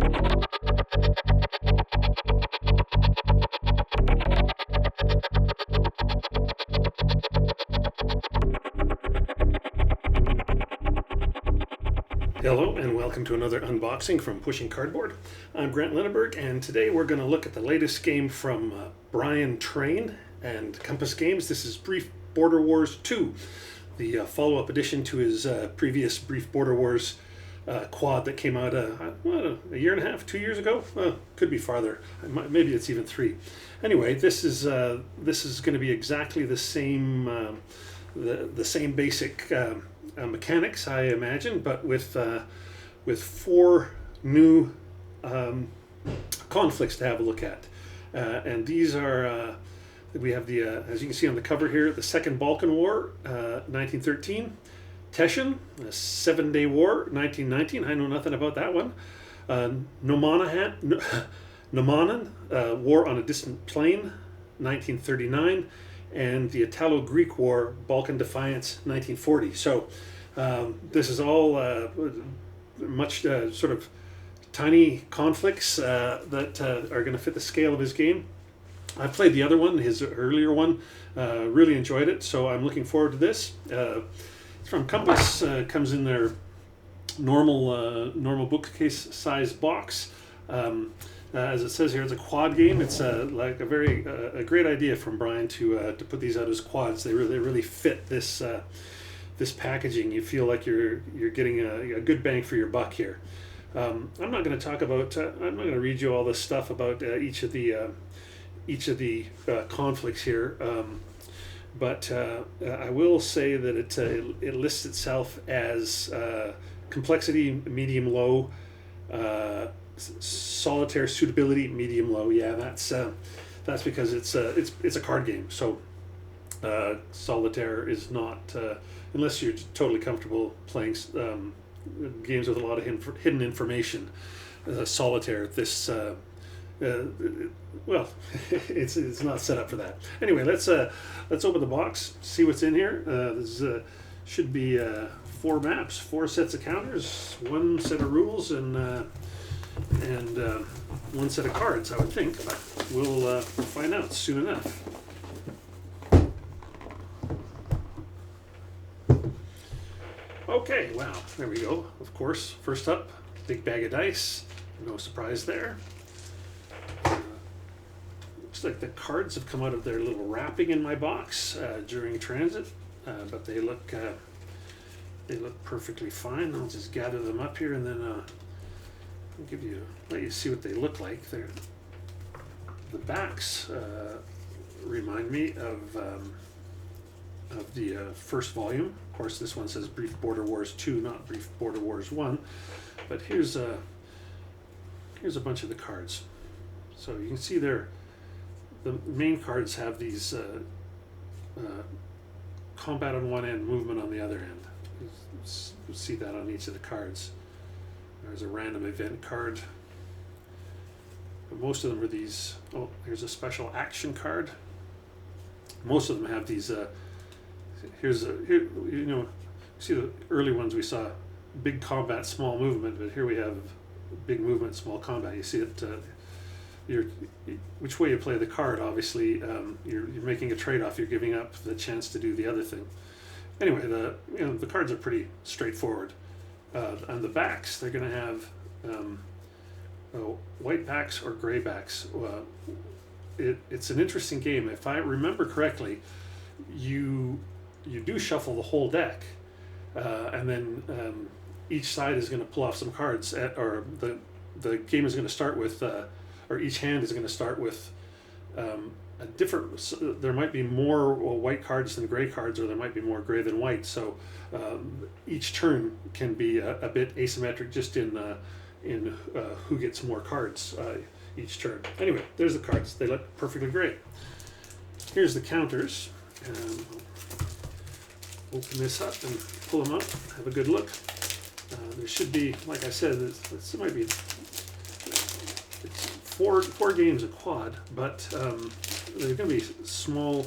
Hello and welcome to another unboxing from Pushing Cardboard. I'm Grant Linneberg, and today we're going to look at the latest game from Brian Train and Compass Games. This is Brief Border Wars 2, the follow-up edition to his previous Brief Border Wars quad that came out a year and a half, 2 years ago? Could be farther. Maybe it's even 3. Anyway, this is going to be exactly the same the same basic mechanics, I imagine, but with 4 new conflicts to have a look at. And these are, we have the, as you can see on the cover here, the Second Balkan War, 1913. Teschen, a 7-Day War, 1919. I know nothing about that one. Nomanon, War on a Distant Plain, 1939. And the Italo-Greek War, Balkan Defiance, 1940. So this is all much sort of tiny conflicts that are going to fit the scale of his game. I played the other one, his earlier one, really enjoyed it, so I'm looking forward to this. It's from Compass, comes in their normal bookcase size box. As it says here, it's a quad game. It's like a great idea from Brian to put these out as quads. They really fit this this packaging. You feel like you're getting a good bang for your buck here. I'm not going to talk about. I'm not going to read you all this stuff about each of the conflicts here. But I will say that it lists itself as complexity medium low. Solitaire suitability medium low. Yeah, that's because it's a card game. So solitaire is not unless you're totally comfortable playing games with a lot of hidden information. Solitaire, this well, it's not set up for that. Anyway, let's open the box, see what's in here. This should be 4 maps, 4 sets of counters, 1 set of rules, and 1 set of cards, I would think, but we'll find out soon enough. Okay, wow, there we go. Of course, first up, big bag of dice. No surprise there. Looks like the cards have come out of their little wrapping in my box during transit, but they look perfectly fine. I'll just gather them up here and then let you see what they look like. The backs remind me of the first volume. Of course, this one says Brief Border Wars 2, not Brief Border Wars 1. But here's a bunch of the cards. So you can see the main cards have these combat on one end, movement on the other end. You see that on each of the cards. There's a random event card. But most of them are these. Oh, here's a special action card. Most of them have these. Here, see the early ones we saw big combat, small movement, but here we have big movement, small combat. You see it. Which way you play the card, obviously, you're making a trade-off. You're giving up the chance to do the other thing. Anyway, the cards are pretty straightforward. On the backs, they're going to have white backs or gray backs. It's an interesting game. If I remember correctly, you do shuffle the whole deck, and then each side is going to pull off some cards, or the game is going to start with, or each hand is going to start with a different. There might be more white cards than gray cards, or there might be more gray than white. So each turn can be a bit asymmetric, just in who gets more cards each turn. Anyway, there's the cards. They look perfectly great. Here's the counters. Open this up and pull them up. Have a good look. There should be, like I said, this might be it's four games a quad, but there's going to be small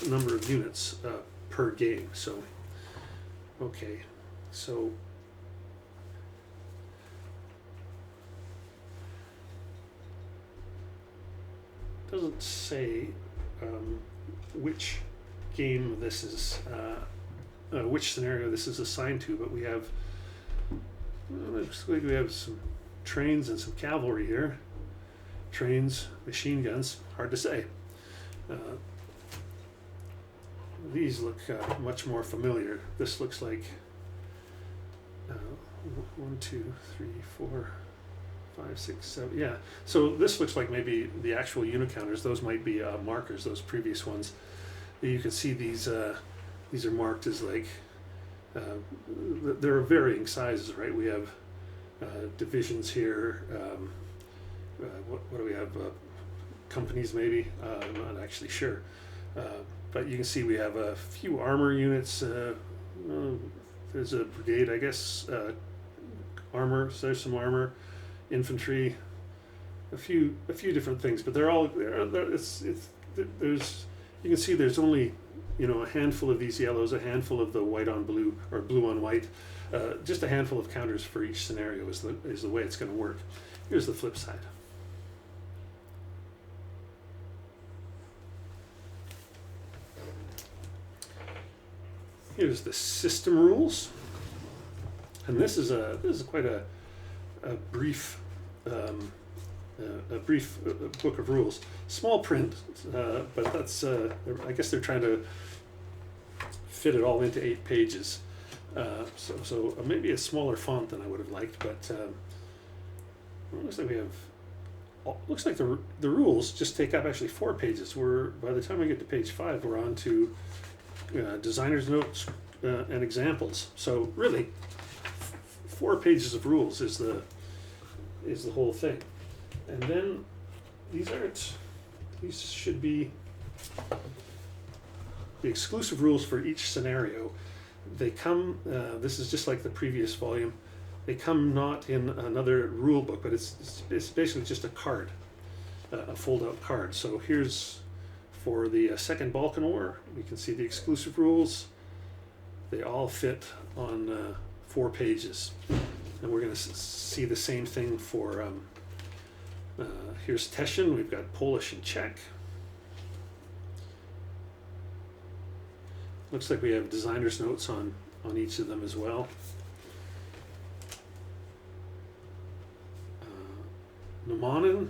number of units per game. So, okay, so doesn't say which game this is, which scenario this is assigned to, but we have, looks like we have some trains and some cavalry here. Trains, machine guns, hard to say. These look much more familiar. This looks like 1, 2, 3, 4, 5, 6, 7. Yeah. So this looks like maybe the actual unit counters. Those might be markers. Those previous ones. You can see these. These are marked as like. There are varying sizes, right? We have divisions here. What do we have? Companies, maybe. I'm not actually sure. But you can see we have a few armor units. There's a brigade, I guess. Armor. So there's some armor, infantry, a few different things. But they're all. There's. You can see there's only, a handful of these yellows, a handful of the white on blue or blue on white. Just a handful of counters for each scenario is the way it's going to work. Here's the flip side. Here's the system rules, and this is quite a brief book of rules. Small print, but that's I guess they're trying to fit it all into 8 pages. So maybe a smaller font than I would have liked, but it looks like we have. Looks like the rules just take up actually 4 pages. By the time we get to page 5, we're on to designer's notes and examples. So really, 4 pages of rules is the whole thing. And then these should be the exclusive rules for each scenario. They come. This is just like the previous volume. They come not in another rule book, but it's basically just a card, a fold-out card. So here's. For the second Balkan War, we can see the exclusive rules. They all fit on 4 pages. And we're going to see the same thing for, here's Teschen. We've got Polish and Czech. Looks like we have designer's notes on each of them as well. Nomanin,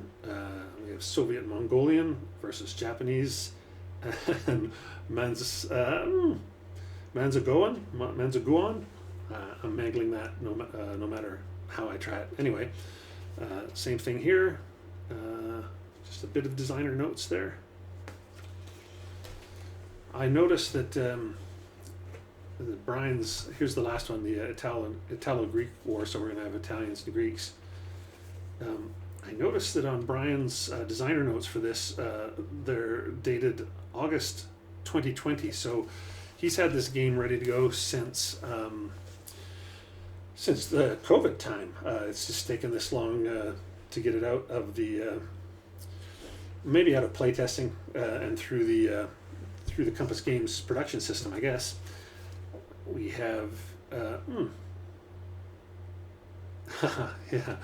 we have Soviet Mongolian versus Japanese, and Manzaguan. I'm mangling that no matter how I try it. Anyway, same thing here. Just a bit of designer notes there. I noticed that Brian's, here's the last one, the Italo-Greek War, so we're going to have Italians and Greeks. I noticed that on Brian's designer notes for this, they're dated August 2020. So he's had this game ready to go since the COVID time. It's just taken this long to get it out of the maybe out of playtesting and through the Compass Games production system, I guess. We have. Yeah,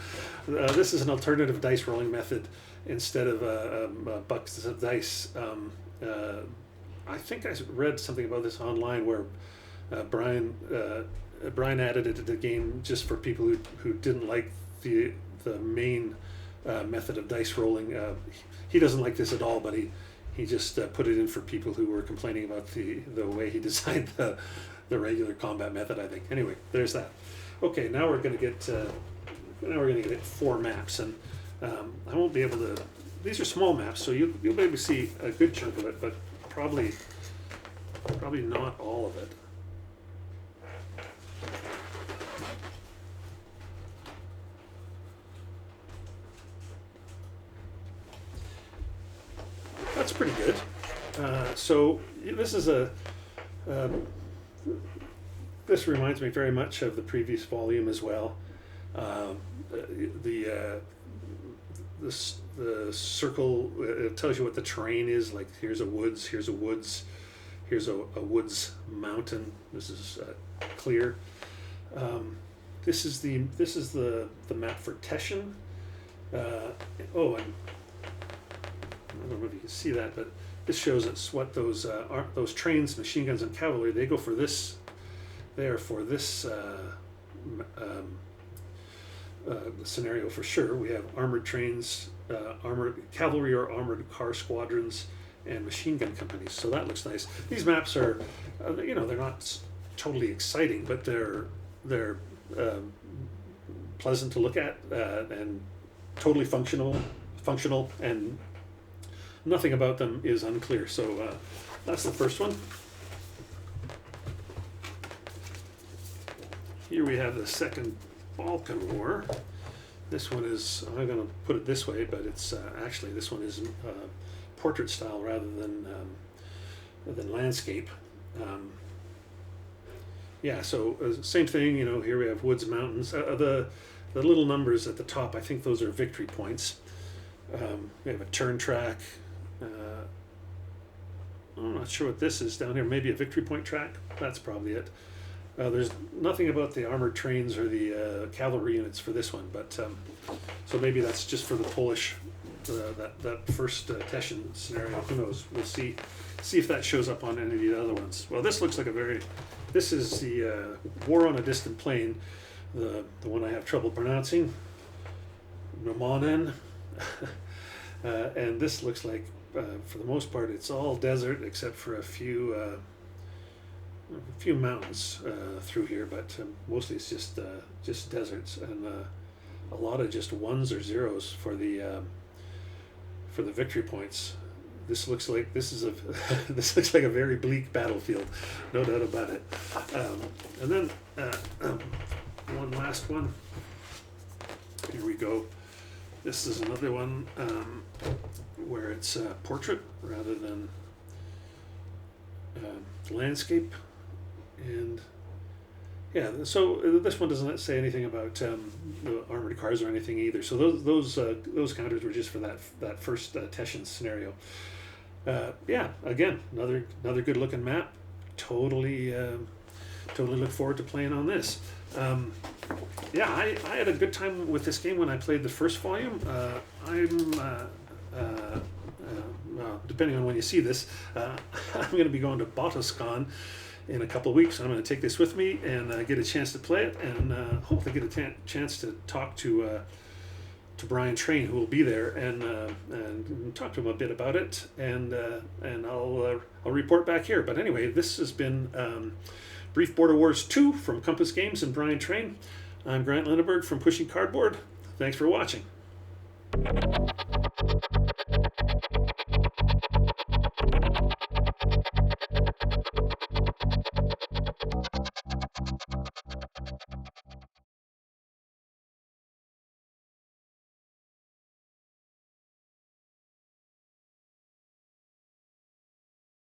this is an alternative dice rolling method instead of buckets of dice. I think I read something about this online where Brian added it to the game just for people who didn't like the main method of dice rolling. He doesn't like this at all, but he just put it in for people who were complaining about the way he designed the regular combat method, I think. Anyway, there's that. Okay, now we're going to get 4 maps, and I won't be able to. These are small maps, so you'll be able to see a good chunk of it, but probably not all of it. That's pretty good. So this is this reminds me very much of the previous volume as well. The circle, it tells you what the terrain is. Like here's a woods, here's a woods mountain. This is clear. This is the map for Teschen. And I don't know if you can see that, but this shows us what those trains, machine guns, and cavalry, they go for this. They are for this scenario for sure. We have armored trains, armored cavalry or armored car squadrons, and machine gun companies. So that looks nice. These maps are, they're not totally exciting, but they're pleasant to look at and totally functional, and nothing about them is unclear. So that's the first one. Here we have the Second Balkan War. This one is, I'm going to put it this way, but it's actually, this one is portrait style rather than landscape. Yeah, so same thing, here we have woods, mountains. The little numbers at the top, I think those are victory points. We have a turn track. I'm not sure what this is down here. Maybe a victory point track. That's probably it. There's nothing about the armored trains or the cavalry units for this one, but so maybe that's just for the Polish, that first Teschen scenario. Who knows? We'll see if that shows up on any of the other ones. Well, this looks like this is the War on a Distant Plain, the one I have trouble pronouncing, Nomonen. And this looks like, for the most part, it's all desert except for a few mountains through here, but mostly it's just deserts, and a lot of just ones or zeros for the victory points. This looks like this looks like a very bleak battlefield, no doubt about it. And then one last one. Here we go. This is another one where it's portrait rather than landscape. And yeah, so this one doesn't say anything about the armored cars or anything either. So those counters were just for that first Teschen scenario. Yeah, again, another good looking map. Totally look forward to playing on this. Yeah, I had a good time with this game when I played the first volume. Well, depending on when you see this, I'm going to be going to Botoscon in a couple of weeks. I'm going to take this with me and get a chance to play it, and hopefully get a chance to talk to Brian Train, who will be there, and talk to him a bit about it, and I'll report back here. But anyway, this has been Brief Border Wars 2 from Compass Games and Brian Train. I'm Grant Lindenberg from Pushing Cardboard. Thanks for watching.